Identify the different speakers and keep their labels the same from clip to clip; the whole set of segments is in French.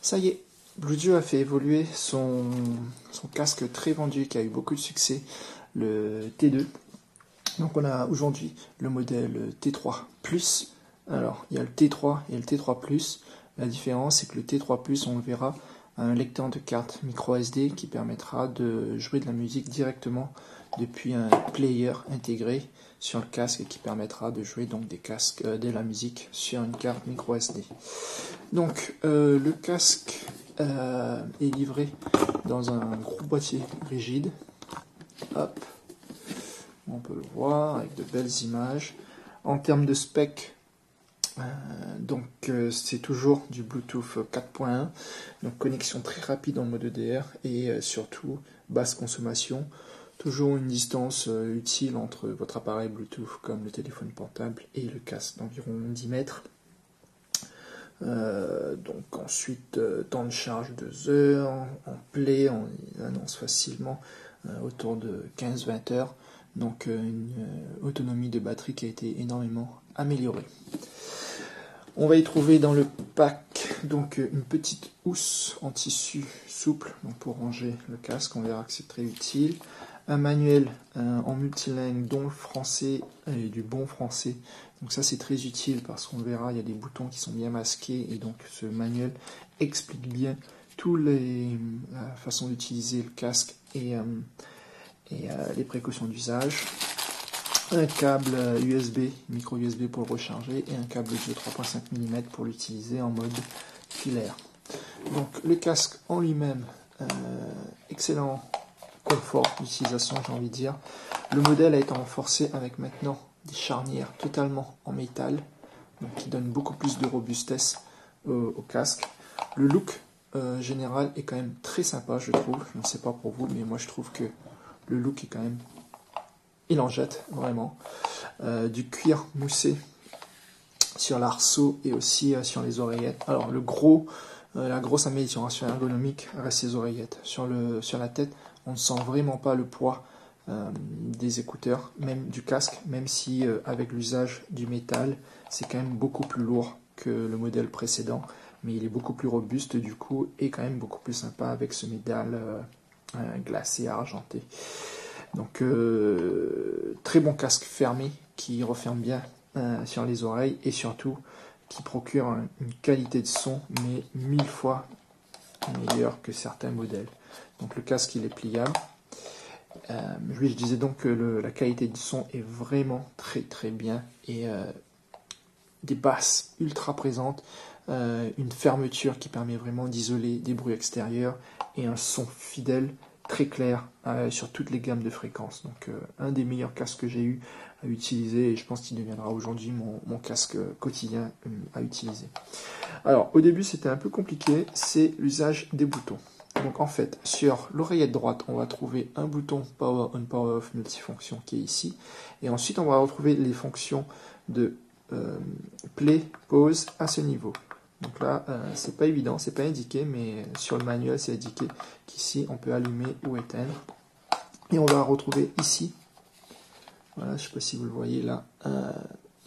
Speaker 1: Ça y est, Bluetooth a fait évoluer son casque très vendu qui a eu beaucoup de succès, le T2. Donc on a aujourd'hui le modèle T3 Plus. Alors il y a le T3 et le T3 Plus. La différence c'est que le T3 Plus, on le verra, a un lecteur de carte micro SD qui permettra de jouer de la musique directement depuis un player intégré sur le casque et qui permettra de jouer donc de la musique sur une carte micro SD. Donc le casque est livré dans un gros boîtier rigide. Hop, on peut le voir avec de belles images. En termes de spec, c'est toujours du Bluetooth 4.1, donc connexion très rapide en mode EDR et surtout basse consommation. Toujours une distance utile entre votre appareil Bluetooth comme le téléphone portable et le casque d'environ 10 mètres. Donc ensuite, temps de charge 2 heures, en play, on annonce facilement autour de 15-20 heures. Donc une autonomie de batterie qui a été énormément améliorée. On va y trouver dans le pack donc une petite housse en tissu souple donc pour ranger le casque, on verra que c'est très utile. Un manuel en multilingue dont le français et du bon français. Donc ça c'est très utile parce qu'on verra, il y a des boutons qui sont bien masqués et donc ce manuel explique bien la façon d'utiliser le casque et les précautions d'usage. Un câble USB, micro USB pour le recharger et un câble de 3.5 mm pour l'utiliser en mode filaire. Donc le casque en lui-même, excellent confort d'utilisation, j'ai envie de dire. Le modèle a été renforcé avec maintenant des charnières totalement en métal, donc qui donnent beaucoup plus de robustesse au casque. Le look général est quand même très sympa, je trouve. Je ne sais pas pour vous, mais moi je trouve que le look est quand même... Il en jette, vraiment. Du cuir moussé sur l'arceau et aussi sur les oreillettes. Alors la grosse amélioration ergonomique reste les oreillettes. Sur la tête, on ne sent vraiment pas le poids des écouteurs, même du casque, même si avec l'usage du métal, c'est quand même beaucoup plus lourd que le modèle précédent, mais il est beaucoup plus robuste du coup et quand même beaucoup plus sympa avec ce métal glacé argenté. Donc très bon casque fermé qui referme bien sur les oreilles et surtout qui procure une qualité de son mais 1000 fois meilleure que certains modèles. Donc le casque il est pliable. Je disais donc que la qualité du son est vraiment très très bien et des basses ultra présentes, une fermeture qui permet vraiment d'isoler des bruits extérieurs et un son fidèle très clair sur toutes les gammes de fréquences. Donc un des meilleurs casques que j'ai eu à utiliser et je pense qu'il deviendra aujourd'hui mon casque quotidien à utiliser. Alors au début c'était un peu compliqué, c'est l'usage des boutons. Donc en fait sur l'oreillette droite on va trouver un bouton Power On Power Off multifonction qui est ici et ensuite on va retrouver les fonctions de play, pause à ce niveau. Donc là, c'est pas évident, c'est pas indiqué, mais sur le manuel, c'est indiqué qu'ici, on peut allumer ou éteindre. Et on va retrouver ici, voilà, je sais pas si vous le voyez là,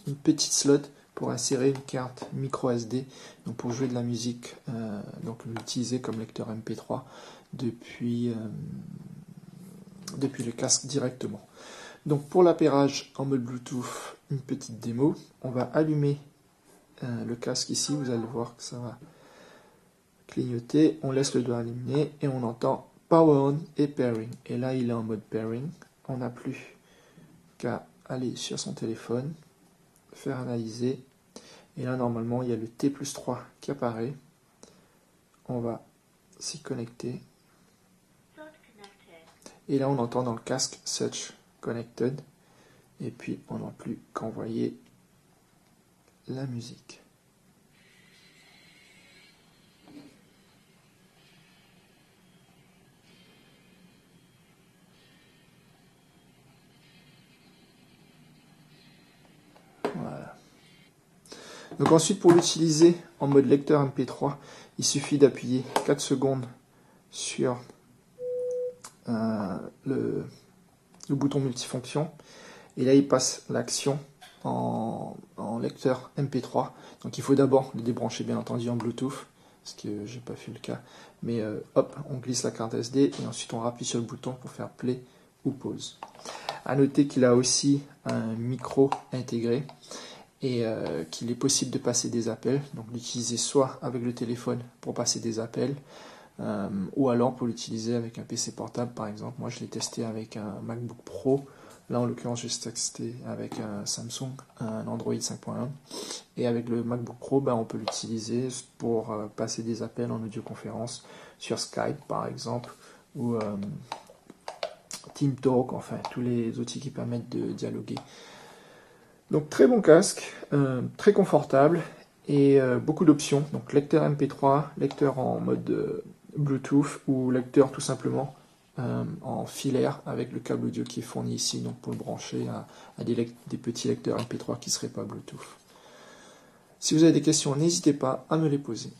Speaker 1: une petite slot pour insérer une carte micro SD, donc pour jouer de la musique, donc l'utiliser comme lecteur MP3 depuis le casque directement. Donc pour l'appairage en mode Bluetooth, une petite démo, on va allumer le casque ici, vous allez voir que ça va clignoter, on laisse le doigt allumé et on entend Power On et Pairing. Et là il est en mode Pairing, on n'a plus qu'à aller sur son téléphone, faire analyser, et là normalement il y a le T+3 qui apparaît, on va s'y connecter, et là on entend dans le casque Such Connected, et puis on n'a plus qu'à envoyer la musique. Voilà. Donc ensuite pour l'utiliser en mode lecteur MP3, il suffit d'appuyer 4 secondes sur le bouton multifonction et là il passe l'action en lecteur MP3. Donc il faut d'abord le débrancher bien entendu en Bluetooth ce que j'ai pas fait le cas. Mais hop, on glisse la carte SD et ensuite on rappuie sur le bouton pour faire play ou pause. À noter qu'il a aussi un micro intégré et qu'il est possible de passer des appels, donc l'utiliser soit avec le téléphone pour passer des appels, ou alors pour l'utiliser avec un PC portable par exemple. Moi je l'ai testé avec un MacBook Pro, là en l'occurrence j'ai testé avec un Samsung, un Android 5.1, et avec le MacBook Pro on peut l'utiliser pour passer des appels en audioconférence sur Skype par exemple, ou TeamTalk, enfin tous les outils qui permettent de dialoguer. Donc très bon casque, très confortable et beaucoup d'options. Donc lecteur MP3, lecteur en mode Bluetooth ou lecteur tout simplement en filaire avec le câble audio qui est fourni ici, donc pour le brancher à des petits lecteurs MP3 qui ne seraient pas Bluetooth. Si vous avez des questions, n'hésitez pas à me les poser.